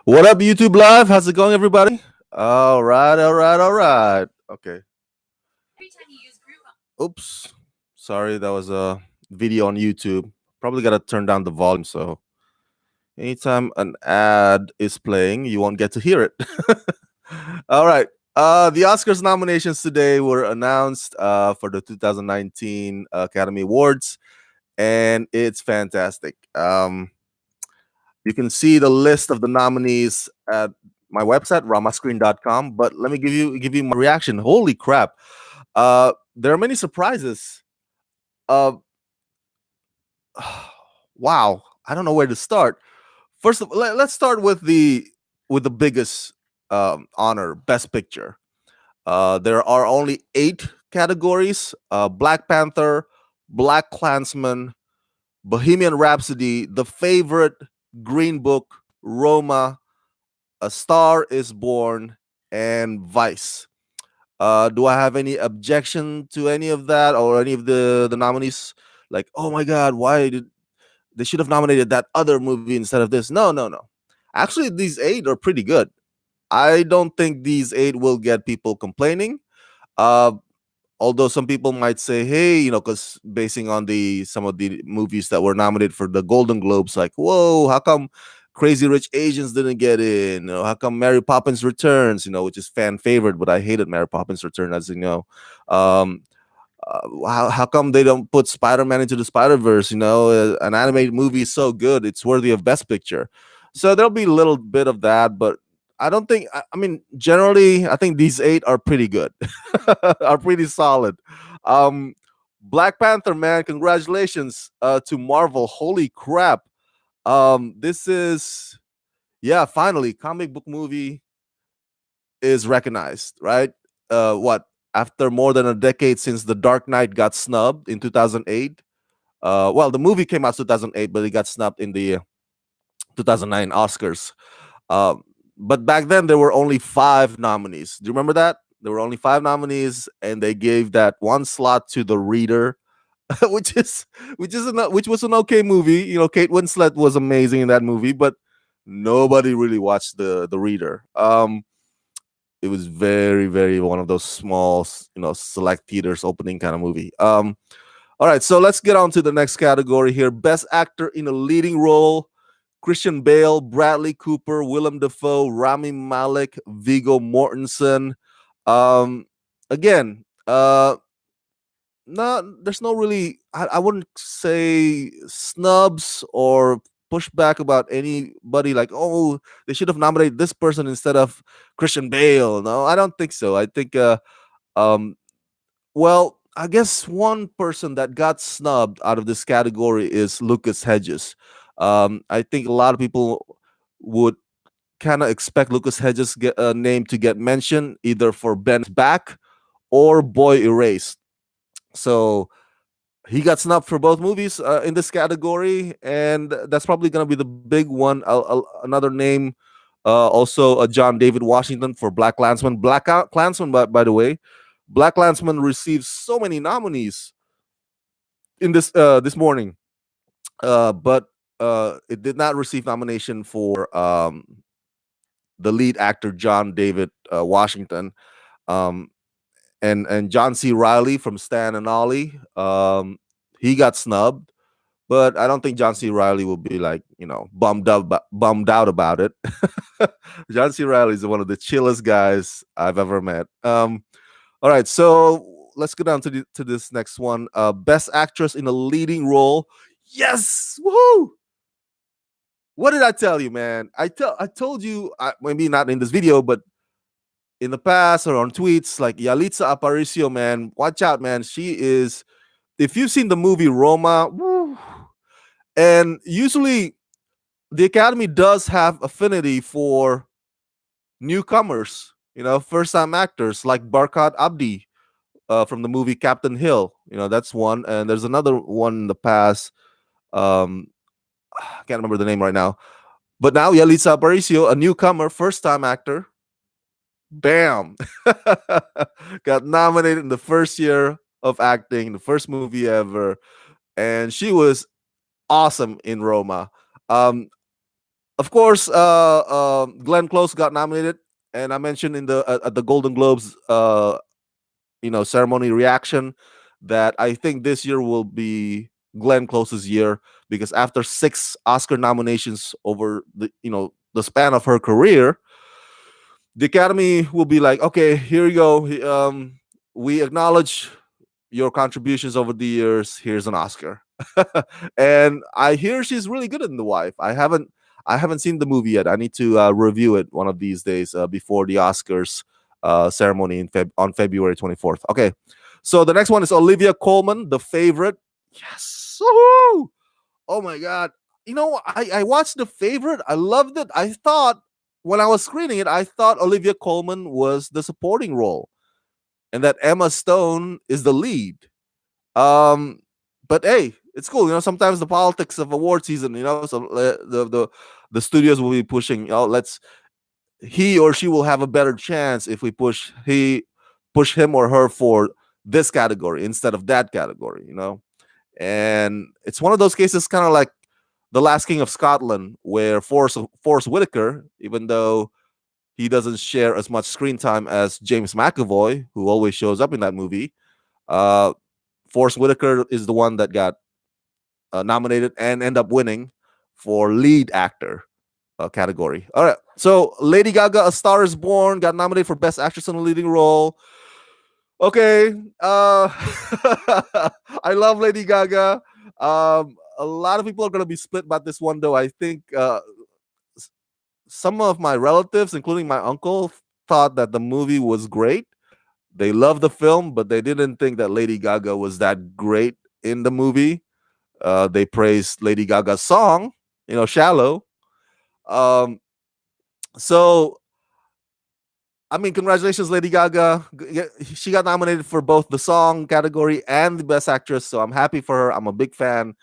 What up, YouTube Live? How's it going, everybody? All right, all right, all right. Okay. Oops. Sorry, that was a video on YouTube. Probably got to turn down the volume. So anytime an ad is playing, you won't get to hear it. All right. The Oscars nominations today were announced for the 2019 Academy Awards, and it's fantastic. You can see the list of the nominees at my website, ramascreen.com. But let me give you my reaction. Holy crap. There are many surprises. Uh, wow. I don't know where to start. First of all, let's start with the biggest honor, Best Picture. There are only 8 categories: Black Panther, Black Klansman, Bohemian Rhapsody, The Favorite, Green Book, Roma, A Star Is Born, and Vice. Do I have any objection to any of that or any of the nominees? Like, oh my God, why did they should have nominated that other movie instead of this? No, no, no. Actually, these 8 are pretty good. I don't think these 8 will get people complaining. Uh, Although some people might say, hey, because basing on the some of the movies that were nominated for the Golden Globes, like, whoa, how come Crazy Rich Asians didn't get in? How come Mary Poppins Returns, which is fan favorite, but I hated Mary Poppins Return, as you know. Um, how come they don't put Spider-Man into the Spider-Verse? An animated movie is so good, it's worthy of Best Picture. So there'll be a little bit of that, but I don't think. I mean, generally, I think these 8 are pretty good, are pretty solid. Um, Black Panther, man, congratulations to Marvel. Holy crap! This is finally comic book movie is recognized, right? What After more than a decade since The Dark Knight got snubbed in 2008. Well, the movie came out 2008, but it got snubbed in the 2009 Oscars. Um, but back then there were only 5 nominees. Do you remember that? There were only 5 nominees, and they gave that one slot to The Reader, which is which was an okay movie. Kate Winslet was amazing in that movie, but nobody really watched the Reader. It was very, very one of those small, select theaters opening kind of movie. All right, so let's get on to the next category here. Best actor in a leading role: Christian Bale, Bradley Cooper, Willem Dafoe, Rami Malek, Viggo Mortensen. Um, Again, there's no really. I wouldn't say snubs or pushback about anybody like, oh, they should have nominated this person instead of Christian Bale. No, I don't think so. I think um well, I guess one person that got snubbed out of this category is Lucas Hedges. I think a lot of people would kind of expect Lucas Hedges get a name to get mentioned either for Ben's Back or Boy Erased. So he got snubbed for both movies in this category, and that's probably going to be the big one. Another name, also John David Washington for Black Klansman. Klansman, by the way, Black Klansman received so many nominees in this morning, but it did not receive nomination for the lead actor John David Washington, um, and John C. Riley from Stan and Ollie. He got snubbed, but I don't think John C. Riley will be like bummed out about it. John C. Riley is one of the chillest guys I've ever met. All right, so let's go down to this next one. Best actress in a leading role. Yes, woohoo! What did I tell you, man? I told you, maybe not in this video, but in the past or on tweets, like Yalitza Aparicio, man, watch out, man. She is. If you've seen the movie Roma, woo, and usually the Academy does have affinity for newcomers, first time actors like Barkat Abdi from the movie Captain Hill. That's one. And there's another one in the past. I can't remember the name right now. But now Yalitza Aparicio, a newcomer, first time actor, bam, got nominated in the first year of acting, the first movie ever. And she was awesome in Roma. Um, Of course, Glenn Close got nominated, and I mentioned in the at the Golden Globes, ceremony reaction that I think this year will be Glenn Close's year because after six Oscar nominations over the span of her career, the Academy will be like, okay, here you go. We acknowledge your contributions over the years. Here's an Oscar. And I hear she's really good in The Wife. I haven't seen the movie yet. I need to review it one of these days before the Oscars ceremony on February 24th. Okay, so the next one is Olivia Colman, The Favorite. Yes. Woohoo! Oh my god. I watched The Favorite. I loved it. I thought when I was screening it, I thought Olivia Colman was the supporting role and that Emma Stone is the lead. Um, but hey, it's cool. Sometimes the politics of award season. So the studios will be pushing. Let's he or she will have a better chance if we push him or her for this category instead of that category. And it's one of those cases, kind of like the Last King of Scotland, where Forrest Whitaker, even though he doesn't share as much screen time as James McAvoy, who always shows up in that movie. Uh, Forrest Whitaker is the one that got nominated and end up winning for lead actor category. All right, so Lady Gaga, A Star Is Born, got nominated for Best Actress in a Leading Role. Okay, I love Lady Gaga. A lot of people are going to be split about this one, though. I think some of my relatives, including my uncle, thought that the movie was great. They loved the film, but they didn't think that Lady Gaga was that great in the movie. They praised Lady Gaga's song, "Shallow." Um, so, I mean, congratulations, Lady Gaga. She got nominated for both the song category and the Best Actress. So I'm happy for her. I'm a big fan,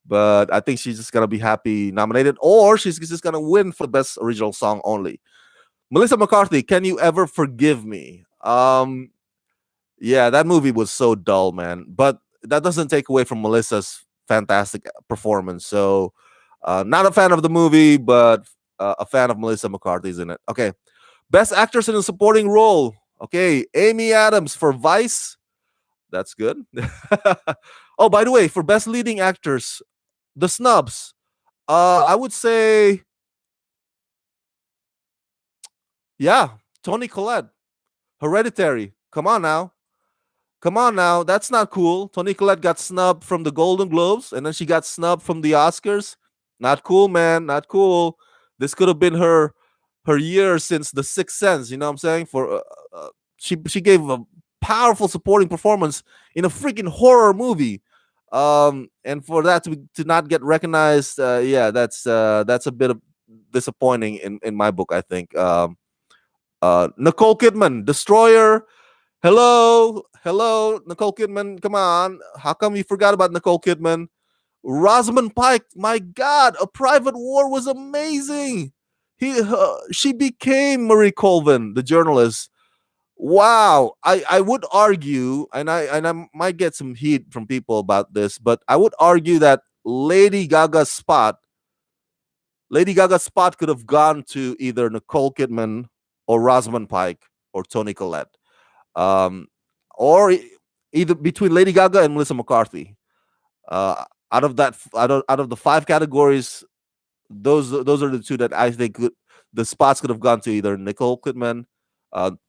but I think she's just gonna be happy nominated, or she's just gonna win for the Best Original Song only. Melissa McCarthy, Can You Ever Forgive Me? Yeah, that movie was so dull, man. But that doesn't take away from Melissa's fantastic performance. So, not a fan of the movie, but a fan of Melissa McCarthy's in it. Okay, Best Actress in a Supporting Role. Okay, Amy Adams for Vice. That's good. Oh, by the way, for Best Leading Actors, the Snubs. I would say, yeah, Tony Collette, Hereditary. Come on now. Come on now, that's not cool. Toni Collette got snubbed from the Golden Globes, and then she got snubbed from the Oscars. Not cool, man. Not cool. This could have been her year since The Sixth Sense. You know what I'm saying? For she gave a powerful supporting performance in a freaking horror movie, and for that to not get recognized, yeah, that's a bit of disappointing in my book. I think. Nicole Kidman, Destroyer. Hello, Nicole Kidman. Come on. How come you forgot about Nicole Kidman? Rosamund Pike, my God, A Private War was amazing. She became Marie Colvin, the journalist. Wow. I would argue, and I might get some heat from people about this, but I would argue that Lady Gaga's spot could have gone to either Nicole Kidman or Rosamund Pike or Tony Collette, um, or either between Lady Gaga and Melissa McCarthy. Out of the five categories, those are the two that I think the spots could have gone to either Nicole Kidman,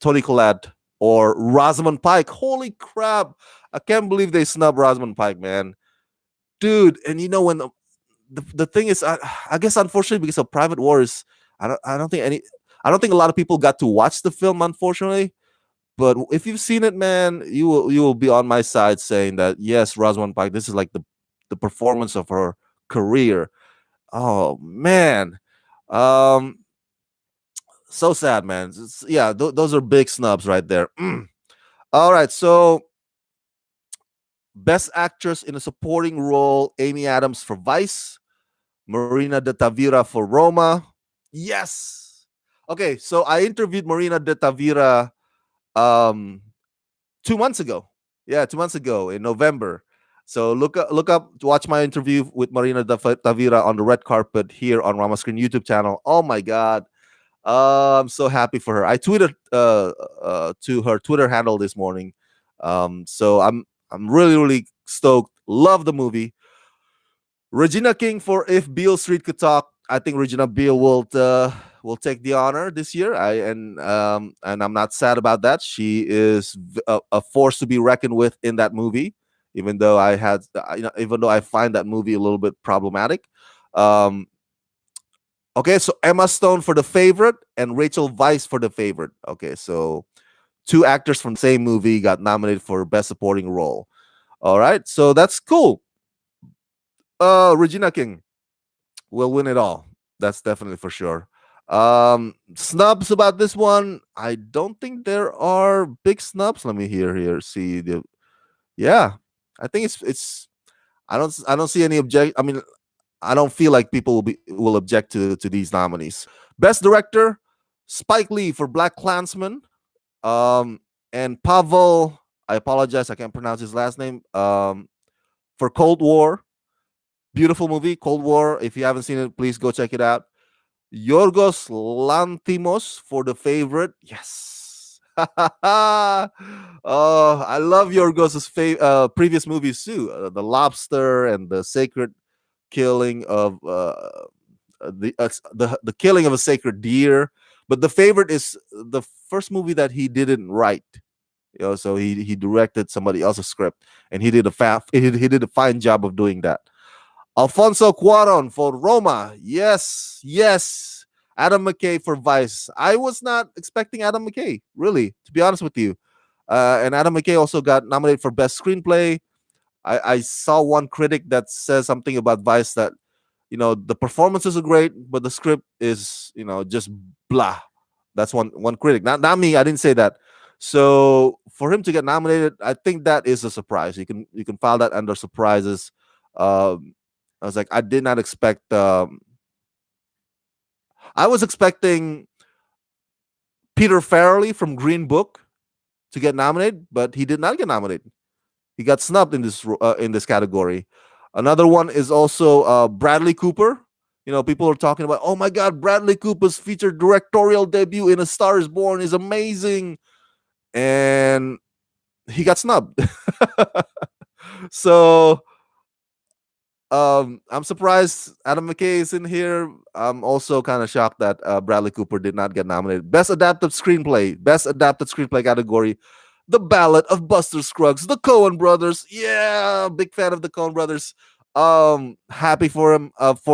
Tony Collette, or Rosamund Pike. Holy crap! I can't believe they snubbed Rosamund Pike, man, dude. And when the thing is, I guess unfortunately because of Private Wars, I don't think a lot of people got to watch the film, unfortunately. But if you've seen it, man, you will be on my side saying that yes, Rosamund Pike, this is like the performance of her career. Oh man, um, so sad, man. Yeah, those are big snubs right there. All right, so Best Actress in a Supporting Role: Amy Adams for Vice, Marina de Tavira for Roma. Yes. Okay, so I interviewed Marina de Tavira um 2 months ago. Yeah, 2 months ago in November. So look up, watch my interview with Marina Tavira on the red carpet here on Rama Screen YouTube channel. Oh my God, I'm so happy for her. I tweeted to her Twitter handle this morning. So I'm really stoked. Love the movie. Regina King for If Beale Street Could Talk. I think Regina Beale will take the honor this year. And I'm not sad about that. She is a force to be reckoned with in that movie. Even though even though I find that movie a little bit problematic. Um, okay, so Emma Stone for The Favorite and Rachel Weisz for The Favorite. Okay, so two actors from the same movie got nominated for Best Supporting Role. All right, so that's cool. Regina King will win it all. That's definitely for sure. Snubs about this one. I don't think there are big snubs. Let me here see the. Yeah, I think it's. I don't see any object. I mean, I don't feel like people will object to these nominees. Best director, Spike Lee for Black Klansman. And Pavel. I apologize. I can't pronounce his last name. For Cold War. Beautiful movie, Cold War. If you haven't seen it, please go check it out. Yorgos Lanthimos for The Favorite. Yes. Oh, I love Yorgos's previous movies too. The Lobster and the Sacred Killing of the Killing of a Sacred Deer. But The Favorite is the first movie that he didn't write. So he directed somebody else's script, and he did a fine job of doing that. Alfonso Cuaron for Roma. Yes, yes. Adam McKay for Vice. I was not expecting Adam McKay, really, to be honest with you. And Adam McKay also got nominated for Best Screenplay. I saw one critic that says something about Vice that, the performances are great, but the script is, just blah. That's one critic. Not me. I didn't say that. So for him to get nominated, I think that is a surprise. You can file that under surprises. I was like, I did not expect. I was expecting Peter Farrelly from Green Book to get nominated, but he did not get nominated. He got snubbed in this category. Another one is also Bradley Cooper. People are talking about, oh my God, Bradley Cooper's featured directorial debut in A Star Is Born is amazing, and he got snubbed. So I'm surprised Adam McKay is in here. I'm also kind of shocked that Bradley Cooper did not get nominated. Best adapted screenplay category. The Ballad of Buster Scruggs, the Coen Brothers. Yeah, big fan of the Coen Brothers. Happy for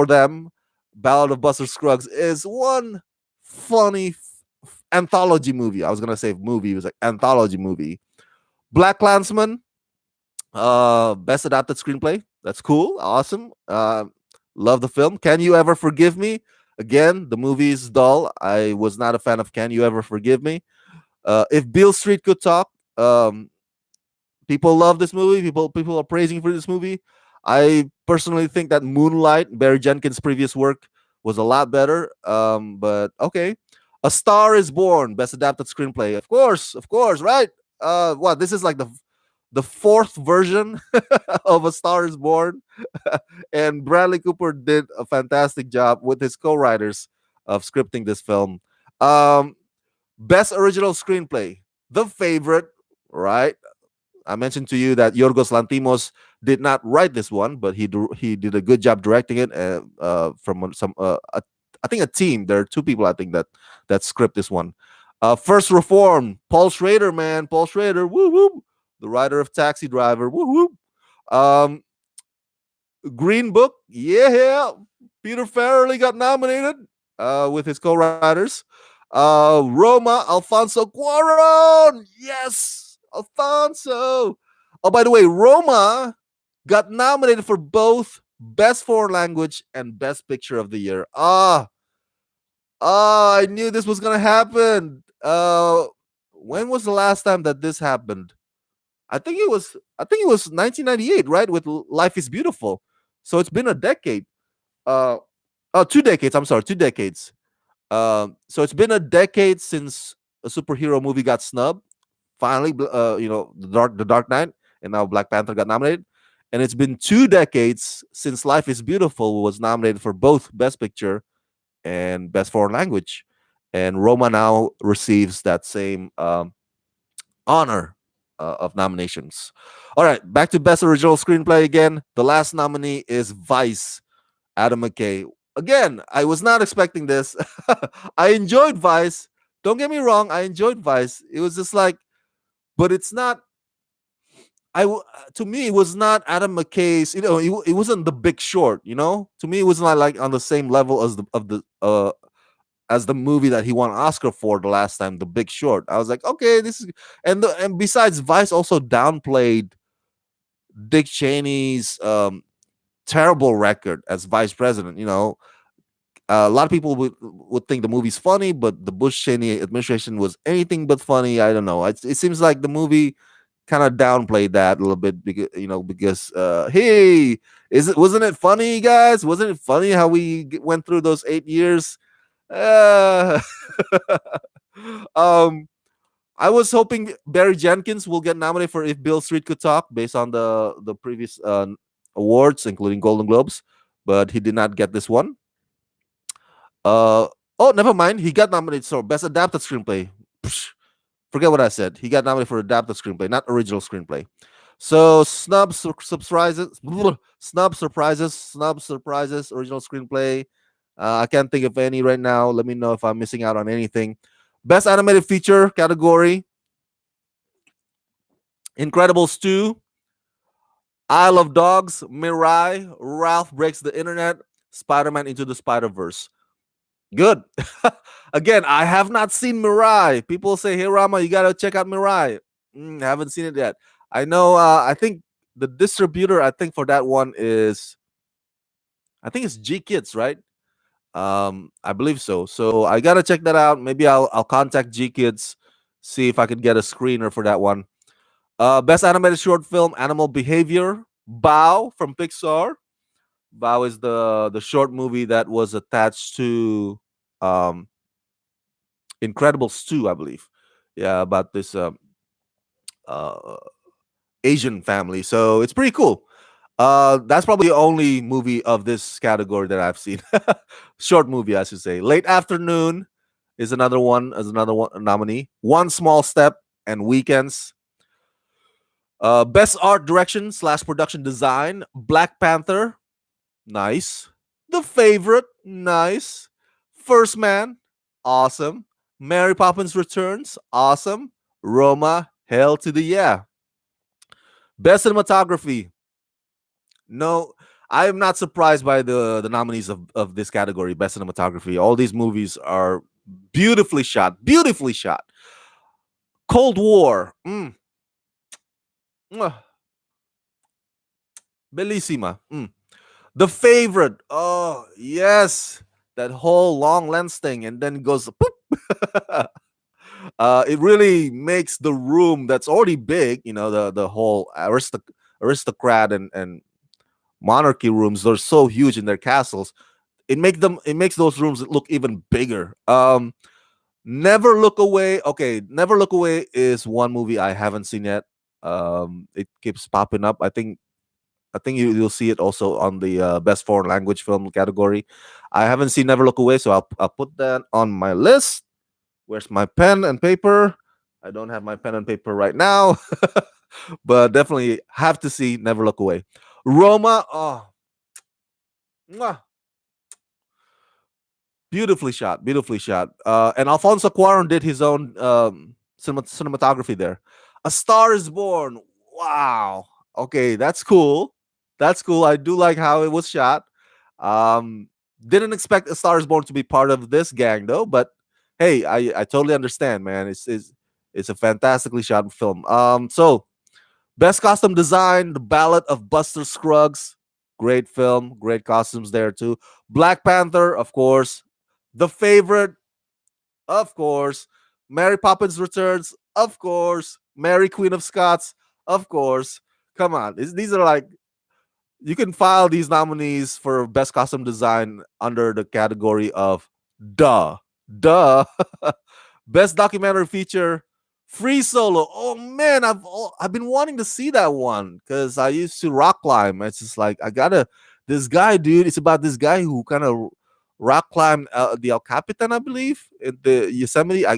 them. Ballad of Buster Scruggs is one funny anthology movie. I was gonna say movie. It was like anthology movie. Black Klansman. Best adapted screenplay. That's cool. Awesome. Love the film. Can You Ever Forgive Me? Again, the movie is dull. I was not a fan of Can You Ever Forgive Me? If Beale Street Could Talk, people love this movie. People are praising for this movie. I personally think that Moonlight, Barry Jenkins' previous work, was a lot better. But okay. A Star Is Born, best adapted screenplay. Of course, right? What, this is like the fourth version of A Star Is Born, and Bradley Cooper did a fantastic job with his co-writers of scripting this film. Best original screenplay, The Favorite, right? I mentioned to you that Yorgos Lanthimos did not write this one, but he did a good job directing it from I think a team. There are two people I think that script this one. First Reform, Paul Schrader, man, Paul Schrader, woo woo, the writer of Taxi Driver, woo woo. Green Book, yeah, Peter Farrelly got nominated with his co-writers. Roma, Alfonso Cuarón, yes, Alfonso. Oh, by the way, Roma got nominated for both Best Foreign Language and Best Picture of the Year. I knew this was gonna happen. When was the last time that this happened? I think it was 1998, right? With Life is Beautiful. So it's been a decade. Uh, 2 decades. I'm sorry, 2 decades. So it's been a decade since a superhero movie got snubbed. Finally, the Dark Knight, and now Black Panther got nominated. and it's been 2 decades since Life is Beautiful was nominated for both Best Picture and Best Foreign Language. And Roma now receives that same honor of nominations. All right, back to Best Original Screenplay again. The last nominee is Vice, Adam McKay. Again, I was not expecting this. I enjoyed Vice. Don't get me wrong, I enjoyed Vice. It was just like, but it's not. To me, it was not Adam McKay's. It wasn't The Big Short. To me, it was not like on the same level as the movie that he won an Oscar for the last time, The Big Short. I was like, okay, this is, and besides, Vice also downplayed Dick Cheney's terrible record as vice president. A lot of people would think the movie's funny, but the Bush Cheney administration was anything but funny. I don't know. It seems like the movie kind of downplayed that a little bit because hey, wasn't it funny, guys? Wasn't it funny how we went through those 8 years? Uh, um, I was hoping Barry Jenkins will get nominated for If Bill Street Could Talk based on the previous awards, including Golden Globes, but he did not get this one. Oh, never mind. He got nominated for Best Adapted Screenplay. Psh, forget what I said. He got nominated for Adapted Screenplay, not Original Screenplay. So snub surprises, original screenplay. I can't think of any right now. Let me know if I'm missing out on anything. Best animated feature category: Incredibles 2, Isle of Dogs, Mirai, Ralph Breaks the Internet, Spider-Man Into the Spider-Verse. Good. Again, I have not seen Mirai. People say, "Hey, Rama, you gotta check out Mirai." Haven't seen it yet. I know. I think the distributor, I think for that one is, I think it's G Kids, right? I believe so. So I gotta check that out. Maybe I'll contact G Kids, see if I could get a screener for that one. Best animated short film: Animal Behavior, Bao from Pixar. Bao is the short movie that was attached to um, Incredibles 2, I believe. Yeah, about this uh, Asian family. So it's pretty cool. That's probably the only movie of this category that I've seen. Short movie, I should say. Late Afternoon is another one as another one nominee. One Small Step and Weekends. Best art direction / production design: Black Panther, nice. The Favorite, nice. First Man, awesome. Mary Poppins Returns, awesome. Roma, hell to the yeah. Best cinematography, no. I am not surprised by the nominees of this category, best cinematography. All these movies are beautifully shot, beautifully shot. Cold War, bellissima. The Favorite, oh yes, that whole long lens thing, and then goes poop. It really makes the room that's already big, the whole aristocrat and monarchy rooms. They're so huge in their castles. It makes those rooms look even bigger. Never Look Away. Okay, Never Look Away is one movie I haven't seen yet. It keeps popping up. I think you'll see it also on the best foreign language film category. I haven't seen Never Look Away, so I'll put that on my list. Where's my pen and paper? I don't have my pen and paper right now, but definitely have to see Never Look Away. Roma, oh, mwah, beautifully shot, beautifully shot. And Alfonso Cuarón did his own cinematography there. A Star Is Born. Wow. Okay, that's cool. That's cool. I do like how it was shot. Um, didn't expect A Star Is Born to be part of this gang though, but hey, I totally understand, man. It's a fantastically shot film. So best costume design: The Ballad of Buster Scruggs. Great film, great costumes there too. Black Panther, of course. The Favorite, of course. Mary Poppins Returns, of course. Mary Queen of Scots, of course. Come on, these are like, you can file these nominees for best costume design under the category of duh. Best documentary feature: Free Solo. Oh man, I've been wanting to see that one because I used to rock climb. It's just like I gotta this guy, dude. It's about this guy who kind of rock climbed the El Capitan, I believe, in the Yosemite. I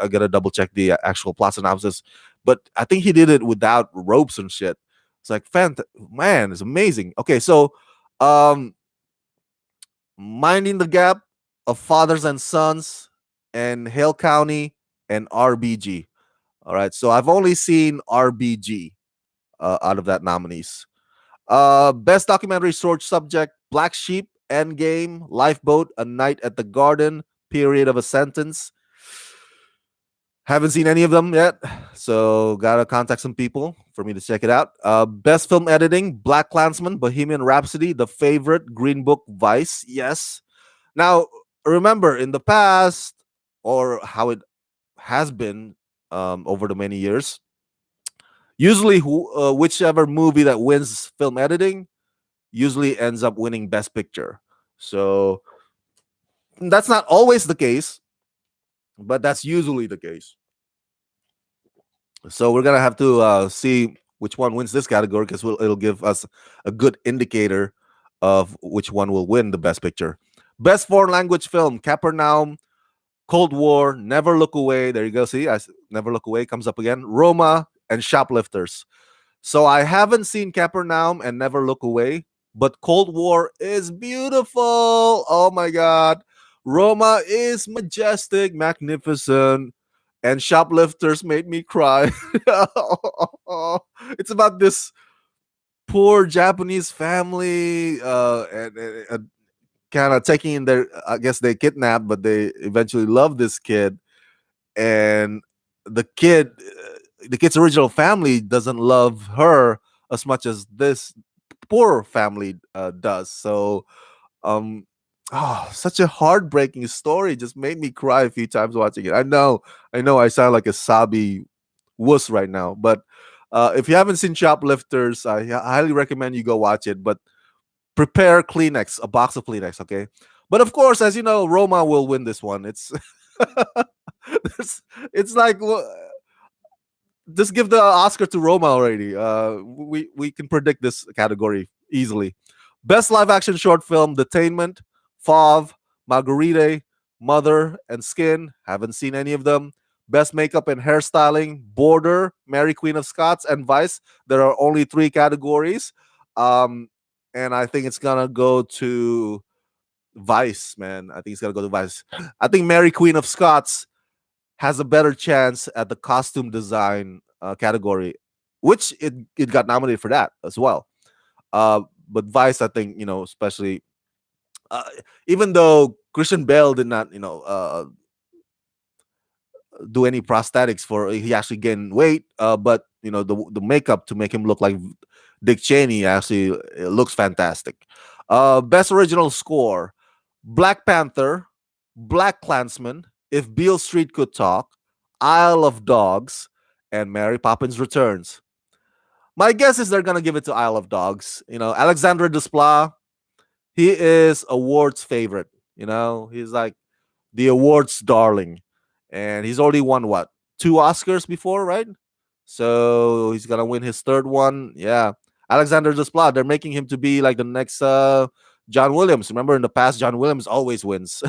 gotta double check the actual plot synopsis, but I think he did it without ropes and shit. It's like man, it's amazing. Okay, so um, minding the gap of fathers and sons, and Hale County and RBG. All right, so I've only seen RBG out of that nominees. Best documentary short subject: Black Sheep, Endgame, Lifeboat, A Night at the Garden, Period of a Sentence. Haven't seen any of them yet, so gotta contact some people for me to check it out. Best film editing: Black Klansman, Bohemian Rhapsody, The Favorite, Green Book, Vice. Yes. Now remember, in the past, or how it has been over the many years, usually whichever movie that wins film editing usually ends up winning Best Picture. So that's not always the case, but that's usually the case. So we're gonna have to see which one wins this category because it'll give us a good indicator of which one will win the Best Picture. Best foreign language film: Capernaum, Cold War, Never Look Away. There you go. See, Never Look Away comes up again. Roma and Shoplifters. So I haven't seen Capernaum and Never Look Away, but Cold War is beautiful. Oh my God. Roma is majestic, magnificent, and Shoplifters made me cry. It's about this poor Japanese family and kind of taking in their, I guess they kidnapped, but they eventually love this kid. And the kid, the kid's original family doesn't love her as much as this poor family does. So, um, such a heartbreaking story. Just made me cry a few times watching it. I know, I sound like a sobby wuss right now, but if you haven't seen Shoplifters, I highly recommend you go watch it. But prepare Kleenex, a box of Kleenex, okay? But of course, as you know, Roma will win this one. It's like just give the Oscar to Roma already. We can predict this category easily. Best live action short film: Detainment, Fauve, Marguerite, Mother, and Skin. Haven't seen any of them. Best makeup and hairstyling: Border, Mary Queen of Scots, and Vice. There are only three categories, um, and I think it's gonna go to Vice. Man, I think it's gonna go to Vice. I think Mary Queen of Scots has a better chance at the costume design category, which it got nominated for that as well. Uh, but Vice, I think, especially uh, even though Christian Bale did not, do any prosthetics for he actually gained weight, but the makeup to make him look like Dick Cheney actually looks fantastic. Best original score: Black Panther, Black Klansman, If Beale Street Could Talk, Isle of Dogs, and Mary Poppins Returns. My guess is they're gonna give it to Isle of Dogs. Alexandre Desplat, he is awards favorite. He's like the awards darling, and he's already won what, two Oscars before, right? So he's gonna win his third one. Yeah, Alexander Desplat. They're making him to be like the next John Williams. Remember, in the past, John Williams always wins.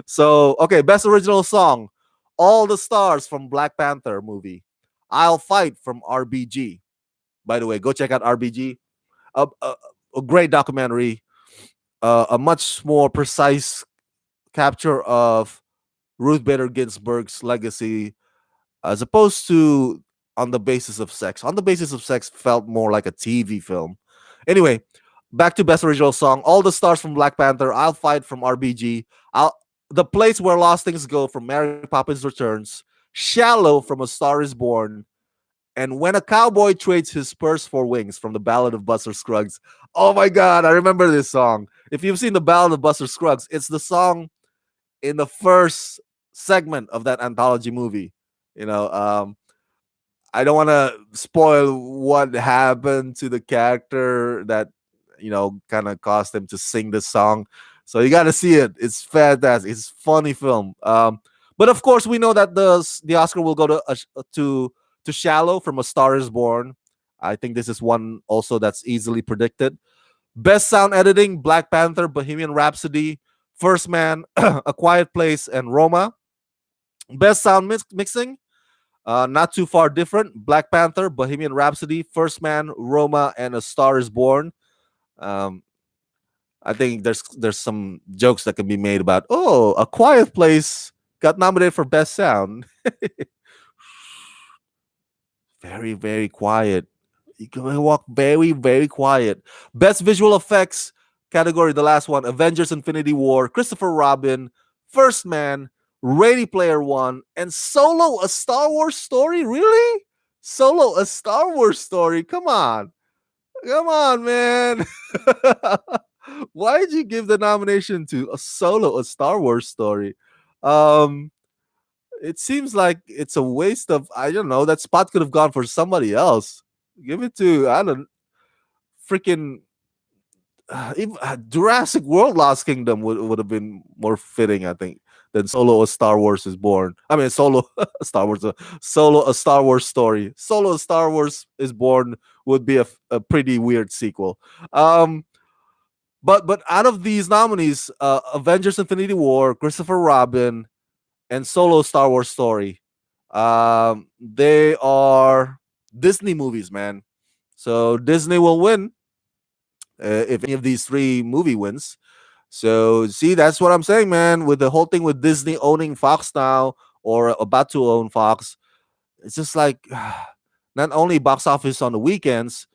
So okay, best original song: All the Stars from Black Panther movie, I'll Fight from RBG. By the way, go check out RBG. A great documentary. A much more precise capture of Ruth Bader Ginsburg's legacy, as opposed to On the Basis of Sex. On the Basis of Sex felt more like a TV film. Anyway, back to best original song: All the Stars from Black Panther, I'll Fight from RBG, The Place Where Lost Things Go from Mary Poppins Returns, Shallow from A Star Is Born, and When a Cowboy Trades His Spurs for Wings from The Ballad of Buster Scruggs. Oh my God, I remember this song. If you've seen The Ballad of Buster Scruggs, it's the song in the first segment of that anthology movie. You know, I don't want to spoil what happened to the character that kind of caused him to sing this song. So you got to see it. It's fantastic. It's a funny film. But of course, we know that the Oscar will go to Shallow from A Star Is Born. I think this is one also that's easily predicted. Best sound editing: Black Panther, Bohemian Rhapsody, First Man, A Quiet Place, and Roma. Best sound mixing: not too far different: Black Panther, Bohemian Rhapsody, First Man, Roma, and A Star Is Born. Um, I think there's some jokes that can be made about, oh, A Quiet Place got nominated for best sound. Very, very quiet. You can walk very, very quiet. Best visual effects category, the last one: Avengers Infinity War, Christopher Robin, First Man, Ready Player One, and Solo: A Star Wars Story. Really? Solo: A Star Wars Story? Come on. Come on, man. Why did you give the nomination to a Solo: A Star Wars Story? Um, it seems like it's a waste of, I don't know, that spot could have gone for somebody else. Give it to, I don't, freaking even, Jurassic World Lost Kingdom would have been more fitting, I think, than Solo: A Star Wars Is Born. I mean, Solo Star Wars, Solo: A Star Wars Story. Solo: A Star Wars Is Born would be a pretty weird sequel. Um, but out of these nominees, Avengers Infinity War, Christopher Robin, and Solo: Star Wars Story, they are Disney movies, man. So Disney will win if any of these three movie wins. So see, that's what I'm saying, man. With the whole thing with Disney owning Fox now, or about to own Fox, it's just like not only box office on the weekends,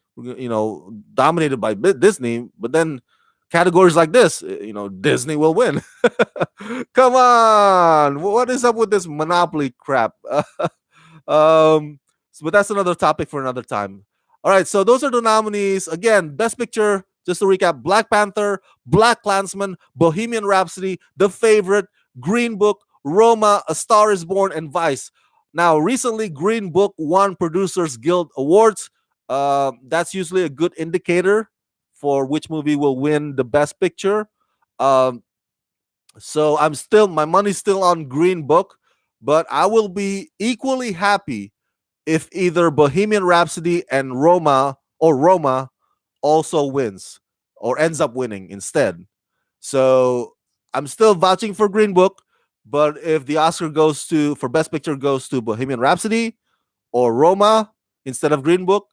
dominated by Disney, but then categories like this, Disney will win. Come on, what is up with this monopoly crap? But that's another topic for another time. All right, so those are the nominees. Again, Best Picture, just to recap: Black Panther, Black Klansman, Bohemian Rhapsody, The Favorite, Green Book, Roma, A Star Is Born, and Vice. Now, recently, Green Book won Producers Guild Awards. That's usually a good indicator for which movie will win the Best Picture. Um, so my money's still on Green Book, but I will be equally happy if either Bohemian Rhapsody and Roma also wins or ends up winning instead. So I'm still vouching for Green Book, but if the Oscar goes to for Best Picture goes to Bohemian Rhapsody or Roma instead of Green Book,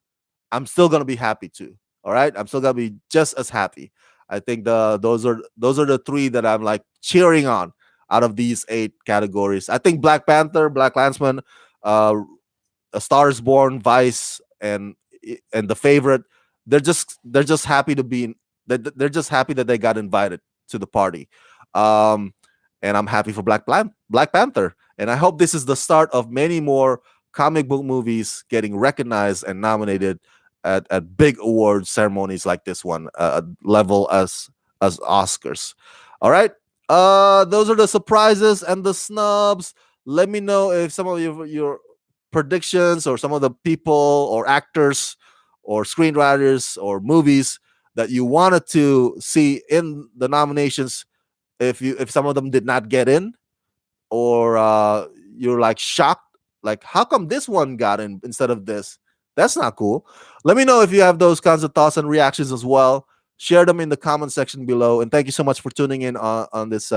I'm still gonna be happy too. All right, I'm still gonna be just as happy. I think those are the three that I'm like cheering on out of these 8 categories. I think Black Panther, Black Landsman, uh, A Star Is Born, Vice, and The Favorite. They're just happy to be in. They're just happy that they got invited to the party. Um, and I'm happy for Black Panther. And I hope this is the start of many more comic book movies getting recognized and nominated at big award ceremonies like this one, level as Oscars. All right. Those are the surprises and the snubs. Let me know if some of your predictions or some of the people or actors or screenwriters or movies that you wanted to see in the nominations, if some of them did not get in, or you're like shocked, like how come this one got in instead of this? That's not cool. Let me know if you have those kinds of thoughts and reactions as well. Share them in the comment section below. And thank you so much for tuning in on this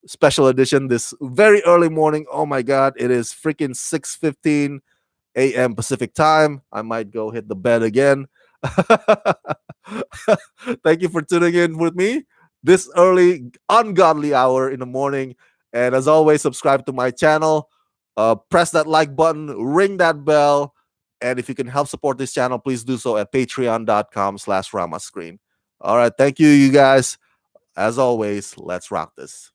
special edition this very early morning. Oh my god, it is freaking 6:15 a.m. Pacific time. I might go hit the bed again. Thank you for tuning in with me this early, ungodly hour in the morning. And as always, subscribe to my channel, press that like button, ring that bell. And if you can help support this channel, please do so at patreon.com/Rama Screen. All right. Thank you, you guys. As always, let's rock this.